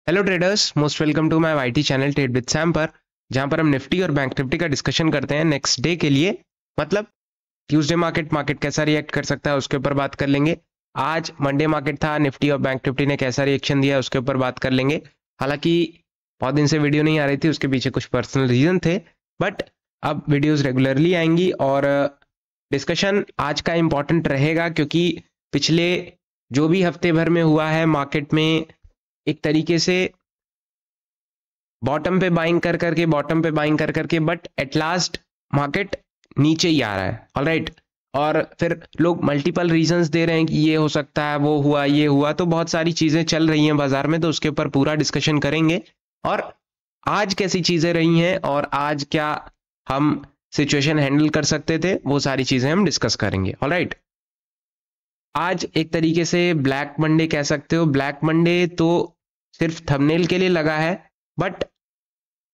Hello traders, most welcome to my YT channel trade with Sam पर, जहां पर हम निफ्टी और बैंक निफ्टी का डिस्कशन करते हैं नेक्स्ट डे के लिए। मतलब ट्यूसडे मार्केट कैसा रिएक्ट कर सकता है उसके ऊपर बात कर लेंगे। आज मंडे मार्केट था, निफ्टी और बैंक निफ्टी ने कैसा रिएक्शन दिया उसके ऊपर बात कर लेंगे। हालांकि बहुत दिन से वीडियो नहीं आ रही थी, उसके पीछे कुछ पर्सनल रीजन थे, बट अब वीडियोस रेगुलरली आएंगी और डिस्कशन आज का इम्पॉर्टेंट रहेगा क्योंकि पिछले जो भी हफ्ते भर में हुआ है मार्केट में एक तरीके से बॉटम पे बाइंग कर करके बट एट लास्ट मार्केट नीचे ही आ रहा है। ऑलराइट, और फिर लोग मल्टीपल रीजंस दे रहे हैं कि ये हो सकता है, वो हुआ, ये हुआ, तो बहुत सारी चीजें चल रही हैं बाजार में, तो उसके ऊपर पूरा डिस्कशन करेंगे। और आज कैसी चीजें रही हैं और आज क्या हम सिचुएशन हैंडल कर सकते थे, वो सारी चीजें हम डिस्कस करेंगे। ऑलराइट, आज एक तरीके से ब्लैक मंडे कह सकते हो। ब्लैक मंडे तो सिर्फ थंबनेल के लिए लगा है, बट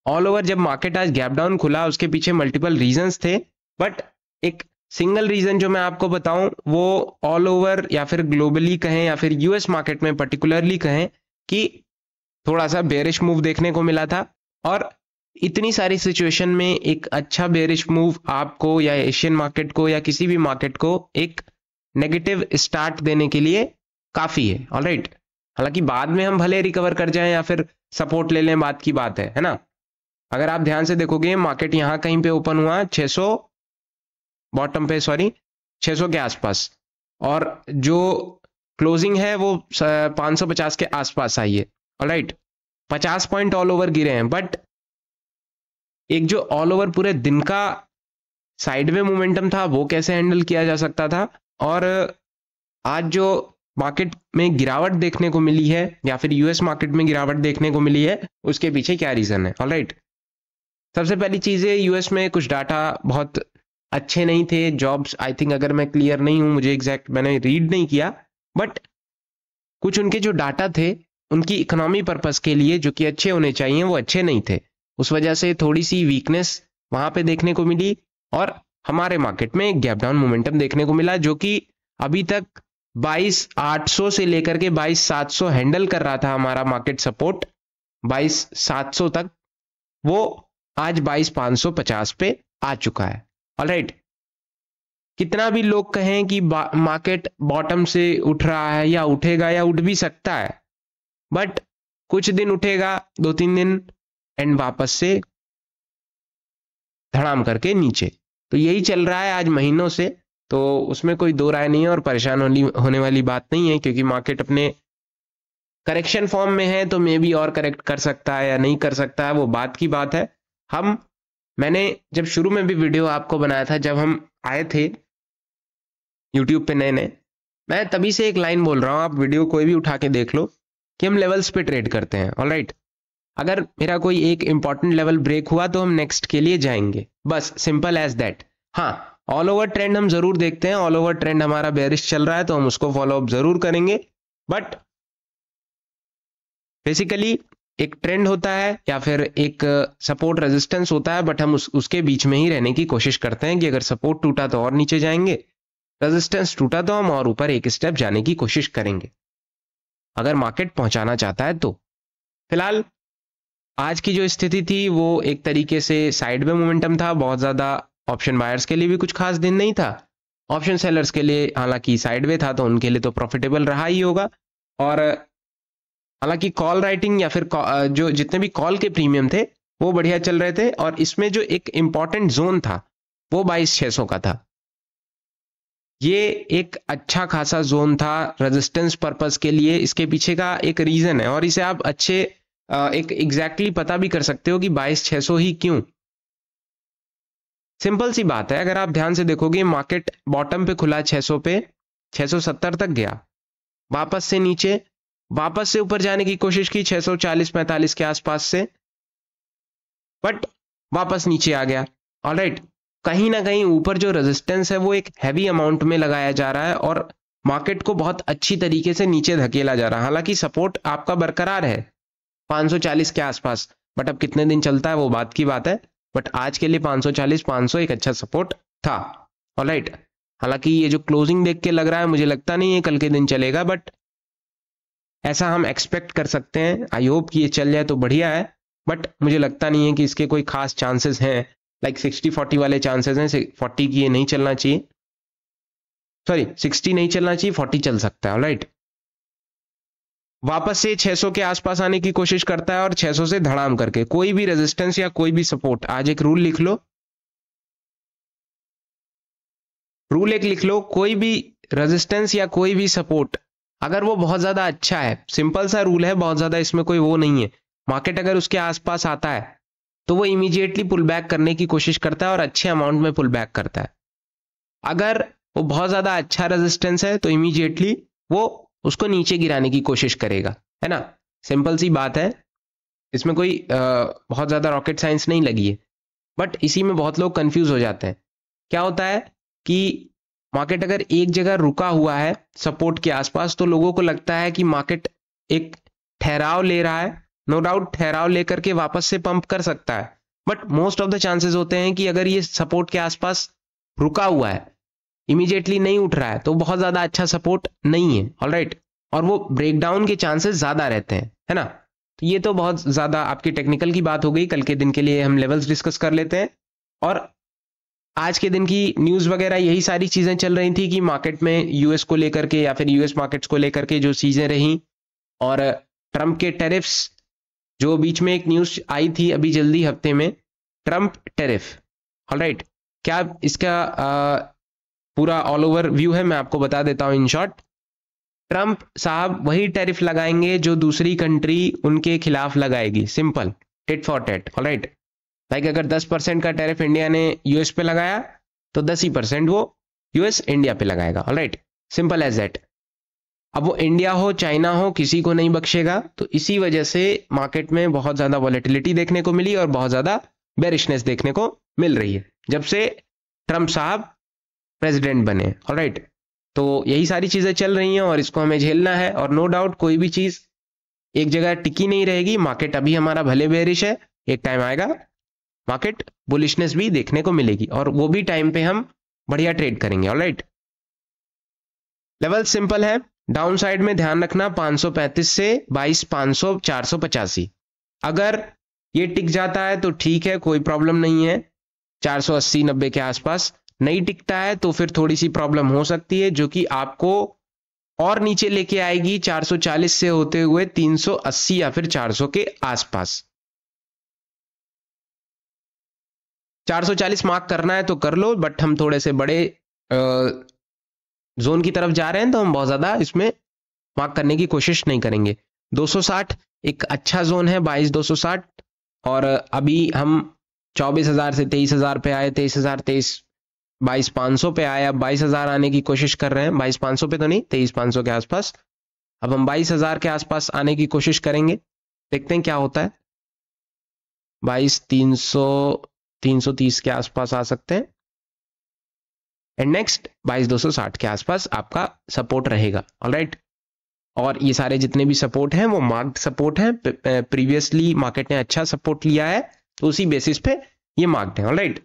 ऑल ओवर जब मार्केट आज गैप डाउन खुला उसके पीछे मल्टीपल रीजंस थे, बट एक सिंगल रीजन जो मैं आपको बताऊं वो ऑल ओवर या फिर ग्लोबली कहें या फिर यूएस मार्केट में पर्टिकुलरली कहें कि थोड़ा सा बेरिश मूव देखने को मिला था। और इतनी सारी सिचुएशन में एक अच्छा बेरिश मूव आपको या एशियन मार्केट को या किसी भी मार्केट को एक नेगेटिव स्टार्ट देने के लिए काफी है। ऑलराइट, हालांकि बाद में हम भले रिकवर कर जाएं या फिर सपोर्ट ले लें, बात की बात है ना। अगर आप ध्यान से देखोगे मार्केट यहां कहीं पे ओपन हुआ 600 बॉटम पे, सॉरी 600 के आसपास, और जो क्लोजिंग है वो 550 के आसपास आई है। ऑलराइट, 50 पॉइंट ऑल ओवर गिरे हैं, बट एक जो ऑल ओवर पूरे दिन का साइडवे मोमेंटम था वो कैसे हैंडल किया जा सकता था, और आज जो मार्केट में गिरावट देखने को मिली है या फिर यूएस मार्केट में गिरावट देखने को मिली है, उसके पीछे क्या रीजन है। ऑलराइट, सबसे पहली चीज है यूएस में कुछ डाटा बहुत अच्छे नहीं थे। जॉब्स आई थिंक, अगर मैं क्लियर नहीं हूं, मुझे एग्जैक्ट मैंने रीड नहीं किया, बट कुछ उनके जो डाटा थे उनकी इकोनॉमी पर्पस के लिए जो कि अच्छे होने चाहिए वो अच्छे नहीं थे। उस वजह से थोड़ी सी वीकनेस वहां पे देखने को मिली और हमारे मार्केट में गैप डाउन मोमेंटम देखने को मिला, जो कि अभी तक 22,800 से लेकर के 22,700 हैंडल कर रहा था हमारा मार्केट सपोर्ट 22,700 तक, वो आज 22,550 पे आ चुका है। ऑलराइट, कितना भी लोग कहें कि मार्केट बॉटम से उठ रहा है या उठेगा या उठ भी सकता है, बट कुछ दिन उठेगा, 2-3 दिन, एंड वापस से धड़ाम करके नीचे। तो यही चल रहा है आज महीनों से, तो उसमें कोई दो राय नहीं है और परेशान होने वाली बात नहीं है, क्योंकि मार्केट अपने करेक्शन फॉर्म में है, तो मे बी और करेक्ट कर सकता है या नहीं कर सकता है, वो बात की बात है। मैंने जब शुरू में भी वीडियो आपको बनाया था, जब हम आए थे यूट्यूब पे नए नए, मैं तभी से एक लाइन बोल रहा हूं, आप वीडियो कोई भी उठा के देख लो, कि हम लेवल्स पे ट्रेड करते हैं। ऑलराइट, अगर मेरा कोई एक इंपॉर्टेंट लेवल ब्रेक हुआ तो हम नेक्स्ट के लिए जाएंगे, बस सिंपल एज दैट। हाँ, ऑल ओवर ट्रेंड हम जरूर देखते हैं, ऑल ओवर ट्रेंड हमारा बेरिश चल रहा है तो हम उसको फॉलो अप जरूर करेंगे, बट बेसिकली एक ट्रेंड होता है या फिर एक सपोर्ट रेजिस्टेंस होता है, बट हम उसके बीच में ही रहने की कोशिश करते हैं कि अगर सपोर्ट टूटा तो और नीचे जाएंगे, रेजिस्टेंस टूटा तो हम और ऊपर एक स्टेप जाने की कोशिश करेंगे, अगर मार्केट पहुंचाना चाहता है तो। फिलहाल आज की जो स्थिति थी वो एक तरीके से साइडवे मोमेंटम था, बहुत ज्यादा ऑप्शन बायर्स के लिए भी कुछ खास दिन नहीं था, ऑप्शन सेलर्स के लिए हालांकि साइडवे था तो उनके लिए तो प्रॉफिटेबल रहा ही होगा। और हालांकि कॉल राइटिंग या फिर जो जितने भी कॉल के प्रीमियम थे वो बढ़िया चल रहे थे, और इसमें जो एक इंपॉर्टेंट जोन था वो 22,600 का था। ये एक अच्छा खासा जोन था रेजिस्टेंस पर्पस के लिए, इसके पीछे का एक रीजन है और इसे आप अच्छे एक एग्जैक्टली पता भी कर सकते हो कि 22,600 ही क्यों। सिंपल सी बात है, अगर आप ध्यान से देखोगे मार्केट बॉटम पे खुला 600 पे, 670 तक गया, वापस से नीचे, वापस से ऊपर जाने की कोशिश की 640-45 के आसपास से, बट वापस नीचे आ गया। ऑलराइट, कहीं ना कहीं ऊपर जो रेजिस्टेंस है वो एक हैवी अमाउंट में लगाया जा रहा है और मार्केट को बहुत अच्छी तरीके से नीचे धकेला जा रहा है। हालांकि सपोर्ट आपका बरकरार है 540 के आसपास, बट अब कितने दिन चलता है वो बात की बात है, बट आज के लिए 540-500 एक अच्छा सपोर्ट था। ऑलराइट, हालांकि ये जो क्लोजिंग देख के लग रहा है, मुझे लगता नहीं है कल के दिन चलेगा, बट ऐसा हम एक्सपेक्ट कर सकते हैं। आई होप कि ये चल जाए तो बढ़िया है, बट मुझे लगता नहीं है कि इसके कोई खास चांसेस हैं। लाइक 60-40 वाले चांसेस हैं, 40 की ये नहीं चलना चाहिए, सॉरी 60 नहीं चलना चाहिए, 40 चल सकता है। ऑलराइट, वापस से 600 के आसपास आने की कोशिश करता है और 600 से धड़ाम करके कोई भी रेजिस्टेंस या कोई भी सपोर्ट, आज एक रूल लिख लो, रूल एक लिख लो, कोई भी रेजिस्टेंस या कोई भी सपोर्ट अगर वो बहुत ज्यादा अच्छा है, सिंपल सा रूल है, बहुत ज्यादा इसमें कोई वो नहीं है, मार्केट अगर उसके आसपास आता है तो वो इमीडिएटली पुल बैक करने की कोशिश करता है और अच्छे अमाउंट में पुल बैक करता है। अगर वो बहुत ज्यादा अच्छा रेजिस्टेंस है तो इमीडिएटली वो उसको नीचे गिराने की कोशिश करेगा, है ना। सिंपल सी बात है, इसमें कोई बहुत ज्यादा रॉकेट साइंस नहीं लगी है। बट इसी में बहुत लोग कंफ्यूज हो जाते हैं। क्या होता है कि मार्केट अगर एक जगह रुका हुआ है सपोर्ट के आसपास तो लोगों को लगता है कि मार्केट एक ठहराव ले रहा है। नो डाउट ठहराव लेकर के वापस से पंप कर सकता है, but most of the chances होते हैं कि अगर ये सपोर्ट के आसपास रुका हुआ है, इमीडिएटली नहीं उठ रहा है, तो बहुत ज्यादा अच्छा सपोर्ट नहीं है। ऑलराइट, और वो ब्रेकडाउन के चांसेस ज्यादा रहते हैं, है ना। तो ये तो बहुत ज्यादा आपकी टेक्निकल की बात हो गई। कल के दिन के लिए हम लेवल्स डिस्कस कर लेते हैं। और आज के दिन की न्यूज वगैरह यही सारी चीजें चल रही थी कि मार्केट में यूएस को लेकर के या फिर यूएस मार्केट्स को लेकर के जो चीजें रही, और ट्रम्प के टैरिफ्स, जो बीच में एक न्यूज आई थी अभी जल्दी हफ्ते में, ट्रम्प टैरिफ। ऑलराइट, क्या इसका पूरा ऑल ओवर व्यू है, मैं आपको बता देता हूं इन शॉर्ट। ट्रम्प साहब वही टैरिफ लगाएंगे जो दूसरी कंट्री उनके खिलाफ लगाएगी, simple, tit for tat. Alright, like अगर 10% का टैरिफ इंडिया ने यूएस पे लगाया तो 10% वो यूएस इंडिया पे लगाएगा। Alright, simple as that. अब वो इंडिया हो चाइना हो, किसी को नहीं बख्शेगा। तो इसी वजह से मार्केट में बहुत ज्यादा वॉलेटिलिटी देखने को मिली और बहुत ज्यादा बेरिशनेस देखने को मिल रही है जब से ट्रम्प साहब प्रेसिडेंट बने। ऑलराइट, तो यही सारी चीजें चल रही हैं और इसको हमें झेलना है। और नो डाउट कोई भी चीज एक जगह टिकी नहीं रहेगी। मार्केट अभी हमारा भले बेरिश है, एक टाइम आएगा मार्केट बुलिशनेस भी देखने को मिलेगी और वो भी टाइम पे हम बढ़िया ट्रेड करेंगे। ऑलराइट, लेवल सिंपल है। डाउन साइड में ध्यान रखना 535 से 22,500 485। अगर ये टिक जाता है तो ठीक है, कोई प्रॉब्लम नहीं है। 480-90 के आसपास नहीं टिकता है तो फिर थोड़ी सी प्रॉब्लम हो सकती है, जो कि आपको और नीचे लेके आएगी 440 से होते हुए 380 या फिर 400 के आसपास। 440 मार्क करना है तो कर लो, बट हम थोड़े से बड़े जोन की तरफ जा रहे हैं तो हम बहुत ज्यादा इसमें मार्क करने की कोशिश नहीं करेंगे। 260 एक अच्छा जोन है, 22,260। और अभी हम 24,000 से 23,000 पे आए, 23,000 22,500 पे आए, अब 22,000 आने की कोशिश कर रहे हैं। 22,500 पे तो नहीं, 23,500 के आसपास। अब हम 22,000 के आसपास आने की कोशिश करेंगे, देखते हैं क्या होता है। 22,300 330 के आसपास आ सकते हैं। एंड नेक्स्ट 22,260 के आसपास आपका सपोर्ट रहेगा। ऑलराइट, और ये सारे जितने भी सपोर्ट हैं वो मार्क्ड सपोर्ट हैं। प्रीवियसली मार्केट ने अच्छा सपोर्ट लिया है तो उसी बेसिस पे ये मार्क्ड है। ऑलराइट,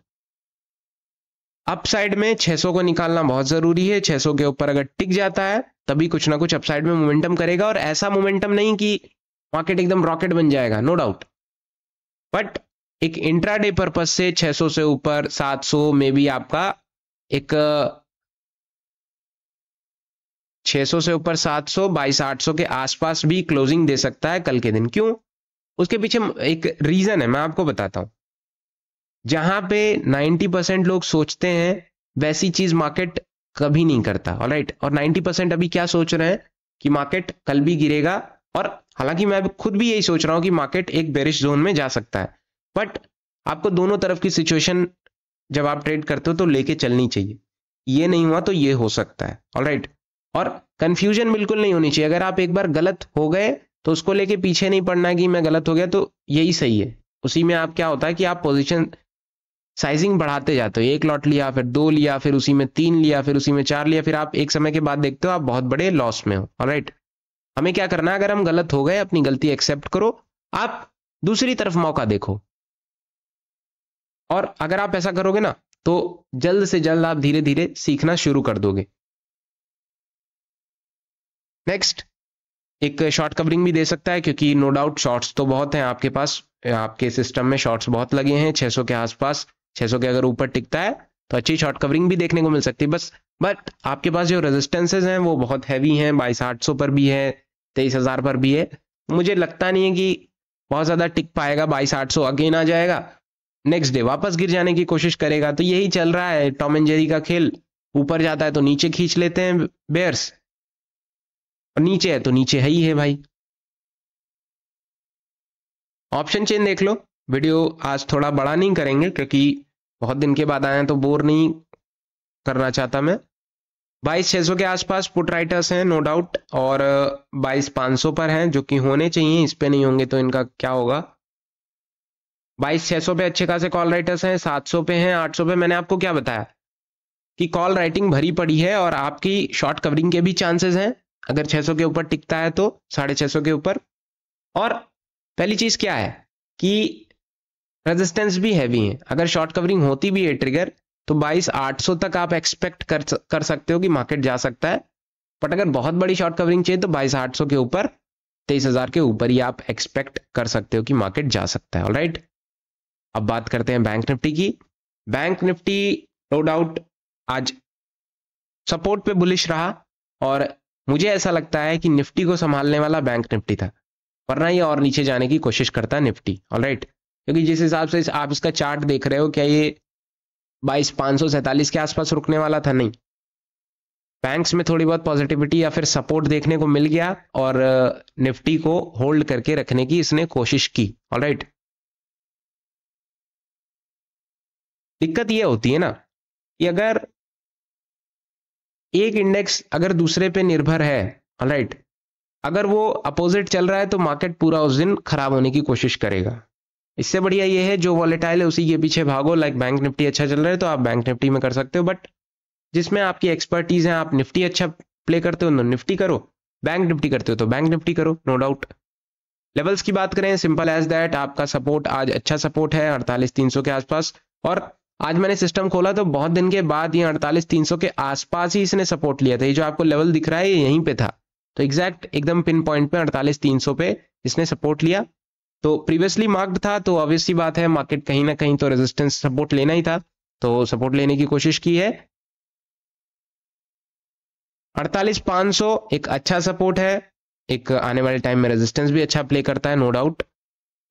अपसाइड में 600 को निकालना बहुत जरूरी है। 600 के ऊपर अगर टिक जाता है तभी कुछ ना कुछ अपसाइड में मोमेंटम करेगा, और ऐसा मोमेंटम नहीं कि मार्केट एकदम रॉकेट बन जाएगा, नो डाउट, बट एक इंट्राडे पर्पज से 600 से ऊपर 700 में भी आपका एक 600 से ऊपर 700 22,800 के आसपास भी क्लोजिंग दे सकता है कल के दिन। क्यों? उसके पीछे एक रीजन है, मैं आपको बताता हूं। जहां पे 90% लोग सोचते हैं वैसी चीज मार्केट कभी नहीं करता। ऑलराइट, और 90% अभी क्या सोच रहे हैं कि मार्केट कल भी गिरेगा, और हालांकि मैं खुद भी यही सोच रहा हूं कि मार्केट एक बेरिश जोन में जा सकता है, बट आपको दोनों तरफ की सिचुएशन जब आप ट्रेड करते हो तो लेके चलनी चाहिए। ये नहीं हुआ तो ये हो सकता है। ऑलराइट, और कंफ्यूजन बिल्कुल नहीं होनी चाहिए। अगर आप एक बार गलत हो गए तो उसको लेके पीछे नहीं पड़ना कि मैं गलत हो गया तो यही सही है। उसी में आप क्या होता है कि आप पोजीशन साइजिंग बढ़ाते जाते हो। एक लॉट लिया, फिर 2 लिया, फिर उसी में 3 लिया, फिर उसी में 4 लिया, फिर आप एक समय के बाद देखते हो आप बहुत बड़े लॉस में हो। ऑलराइट, हमें क्या करना है, अगर हम गलत हो गए अपनी गलती एक्सेप्ट करो, आप दूसरी तरफ मौका देखो, और अगर आप ऐसा करोगे ना तो जल्द से जल्द आप धीरे धीरे सीखना शुरू कर दोगे। नेक्स्ट एक शॉर्ट कवरिंग भी दे सकता है, क्योंकि नो डाउट शॉर्ट्स तो बहुत हैं आपके पास, आपके सिस्टम में शॉर्ट्स बहुत लगे हैं 600 के आसपास। 600 के अगर ऊपर टिकता है तो अच्छी शॉर्ट कवरिंग भी देखने को मिल सकती है। बट आपके पास जो रेजिस्टेंसेज हैं वो बहुत हैवी हैं, 22,800 पर भी है, 23,000 पर भी है। मुझे लगता नहीं है कि बहुत ज़्यादा टिक पाएगा। 22,800 अगेन आ जाएगा, नेक्स्ट डे वापस गिर जाने की कोशिश करेगा। तो यही चल रहा है टॉम एंड जेरी का खेल। ऊपर जाता है तो नीचे खींच लेते हैं बेयर्स, और नीचे है तो नीचे है ही है भाई। ऑप्शन चेन देख लो। वीडियो आज थोड़ा बड़ा नहीं करेंगे, क्योंकि बहुत दिन के बाद आए हैं तो बोर नहीं करना चाहता मैं। 22,600 के आसपास पुट राइटर्स हैं नो डाउट, और 22,500 पर हैं, जो कि होने चाहिए। इस पे नहीं होंगे तो इनका क्या होगा। 22,600 पे अच्छे खासे कॉल राइटर्स हैं, 700 पे हैं, 800 पे। मैंने आपको क्या बताया कि कॉल राइटिंग भरी पड़ी है और आपकी शॉर्ट कवरिंग के भी चांसेस हैं अगर 600 के ऊपर टिकता है तो, 650 के ऊपर। और पहली चीज क्या है कि रेजिस्टेंस भी हैवी है। अगर शॉर्ट कवरिंग होती भी है ट्रिगर, तो 22,800 तक आप एक्सपेक्ट कर सकते हो कि मार्केट जा सकता है। बट अगर बहुत बड़ी शॉर्ट कवरिंग चाहिए तो 22,800 के ऊपर, 23,000 के ऊपर ही आप एक्सपेक्ट कर सकते हो कि मार्केट जा सकता है। ऑलराइट, अब बात करते हैं बैंक निफ्टी की। बैंक निफ्टी नो डाउट आज सपोर्ट पे बुलिश रहा, और मुझे ऐसा लगता है कि निफ्टी को संभालने वाला बैंक निफ्टी था, वरना ये और नीचे जाने की कोशिश करता है निफ्टी। ऑलराइट, क्योंकि जिस हिसाब से आप इसका चार्ट देख रहे हो, क्या ये 22,547 के आसपास रुकने वाला था? नहीं, बैंक्स में थोड़ी बहुत पॉजिटिविटी या फिर सपोर्ट देखने को मिल गया, और निफ्टी को होल्ड करके रखने की इसने कोशिश की। ऑलराइट, दिक्कत ये होती है ना कि अगर एक इंडेक्स अगर दूसरे पे निर्भर है, ऑलराइट, अगर वो अपोजिट चल रहा है तो मार्केट पूरा उस दिन खराब होने की कोशिश करेगा। इससे बढ़िया ये है जो वॉलेटाइल है उसी के पीछे भागो। लाइक बैंक निफ्टी अच्छा चल रहा है तो आप बैंक निफ्टी में कर सकते हो, बट जिसमें आपकी एक्सपर्टीज है, आप निफ्टी अच्छा प्ले करते हो तो निफ्टी करो, बैंक निफ्टी करते हो तो बैंक निफ्टी करो, नो डाउट। लेवल्स की बात करें, सिंपल एज दैट, आपका सपोर्ट आज अच्छा सपोर्ट है 48,300 के आसपास। और आज मैंने सिस्टम खोला तो बहुत दिन के बाद ये 48,300 के आसपास ही इसने सपोर्ट लिया था। ये जो आपको लेवल दिख रहा है ये यहीं पे था, तो एग्जैक्ट एकदम पिन पॉइंट पे 48,300 पे इसने सपोर्ट लिया। तो प्रीवियसली मार्क्ड था, तो ऑब्वियस सी बात है मार्केट कहीं ना कहीं तो रेजिस्टेंस सपोर्ट लेना ही था, तो सपोर्ट लेने की कोशिश की है। 48,500 एक अच्छा सपोर्ट है, एक आने वाले टाइम में रेजिस्टेंस भी अच्छा प्ले करता है नो डाउट।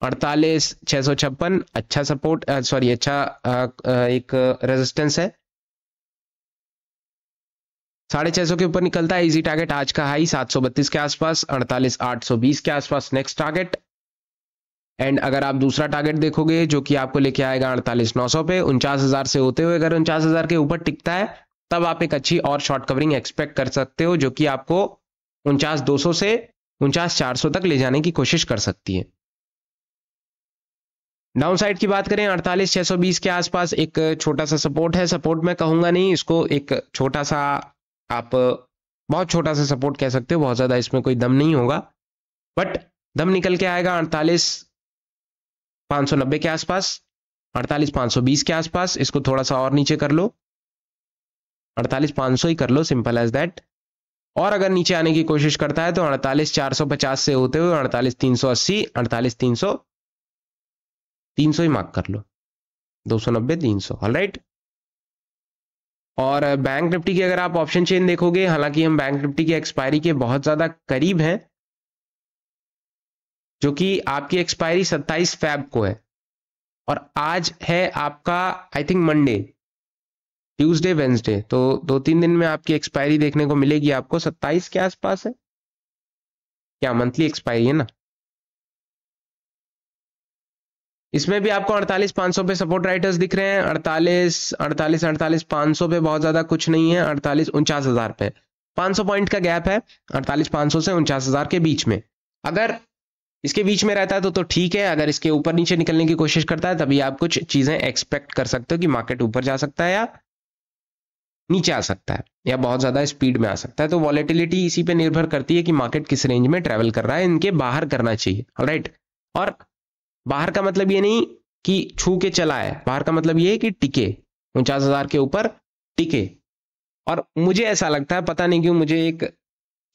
48,656 अच्छा सपोर्ट, सॉरी अच्छा एक रेजिस्टेंस है। 650 के ऊपर निकलता है इजी टारगेट, आज का हाई 732 के आसपास, 48,820 के आसपास नेक्स्ट टारगेट। एंड अगर आप दूसरा टारगेट देखोगे जो कि आपको लेके आएगा 48,900 पे, 49,000 से होते हुए अगर 49,000 के ऊपर टिकता है तब आप एक अच्छी और शॉर्ट कवरिंग एक्सपेक्ट कर सकते हो, जो कि आपको 49,200 से 49,400 तक ले जाने की कोशिश कर सकती है। डाउन साइड की बात करें, 48,620 के आसपास एक छोटा सा सपोर्ट है। सपोर्ट मैं कहूंगा नहीं इसको, एक छोटा सा, आप बहुत छोटा सा सपोर्ट कह सकते हो, बहुत ज्यादा इसमें कोई दम नहीं होगा, बट दम निकल के आएगा 48,590 के आसपास, 48,520 के आसपास। इसको थोड़ा सा और नीचे कर लो, 48,500 ही कर लो, सिंपल एज दैट। और अगर नीचे आने की कोशिश करता है तो 48,450 से होते हुए 48,380, 48,300 ही मार्क कर लो, 290, 300। ऑलराइट, और बैंक निफ्टी की अगर आप ऑप्शन चेन देखोगे, हालांकि हम बैंक निफ्टी की एक्सपायरी के बहुत ज्यादा करीब हैं, जो कि आपकी एक्सपायरी 27 फैब को है, और आज है आपका I think Monday, Tuesday, Wednesday, तो 2-3 दिन में आपकी एक्सपायरी देखने को मिलेगी आपको। 27 के आसपास है क्या, मंथली एक्सपायरी है ना। इसमें भी आपको 48,500 पे सपोर्ट राइटर्स दिख रहे हैं, 48,500 पे बहुत ज्यादा कुछ नहीं है, 49,000 पे 500 पॉइंट का गैप है 48,500 से 49,000 के बीच में। अगर इसके बीच में रहता है तो ठीक है, अगर इसके ऊपर नीचे निकलने की कोशिश करता है तभी आप कुछ चीजें एक्सपेक्ट कर सकते हो कि मार्केट ऊपर जा सकता है या नीचे आ सकता है या बहुत ज्यादा स्पीड में आ सकता है। तो वॉलेटिलिटी इसी पे निर्भर करती है कि मार्केट किस रेंज में ट्रेवल कर रहा है, इनके बाहर करना चाहिए। ऑलराइट, और बाहर का मतलब ये नहीं कि छू के चला है, बाहर का मतलब ये है कि टिके 49,000 के ऊपर टिके। और मुझे ऐसा लगता है, पता नहीं क्यों मुझे एक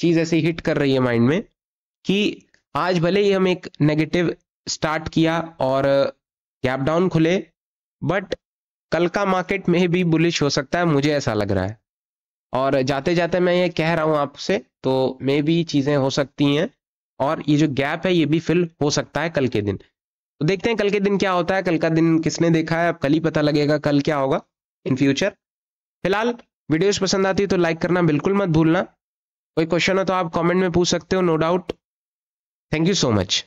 चीज ऐसे हिट कर रही है माइंड में कि आज भले ही हम एक नेगेटिव स्टार्ट किया और गैप डाउन खुले, बट कल का मार्केट में भी बुलिश हो सकता है, मुझे ऐसा लग रहा है। और जाते जाते मैं ये कह रहा हूं आपसे, तो मे भी चीजें हो सकती हैं और ये जो गैप है ये भी फिल हो सकता है कल के दिन। तो देखते हैं कल के दिन क्या होता है। कल का दिन किसने देखा है, अब कल ही पता लगेगा कल क्या होगा इन फ्यूचर। फिलहाल वीडियोस पसंद आती है तो लाइक करना बिल्कुल मत भूलना। कोई क्वेश्चन हो तो आप कमेंट में पूछ सकते हो, no doubt. Thank you so much.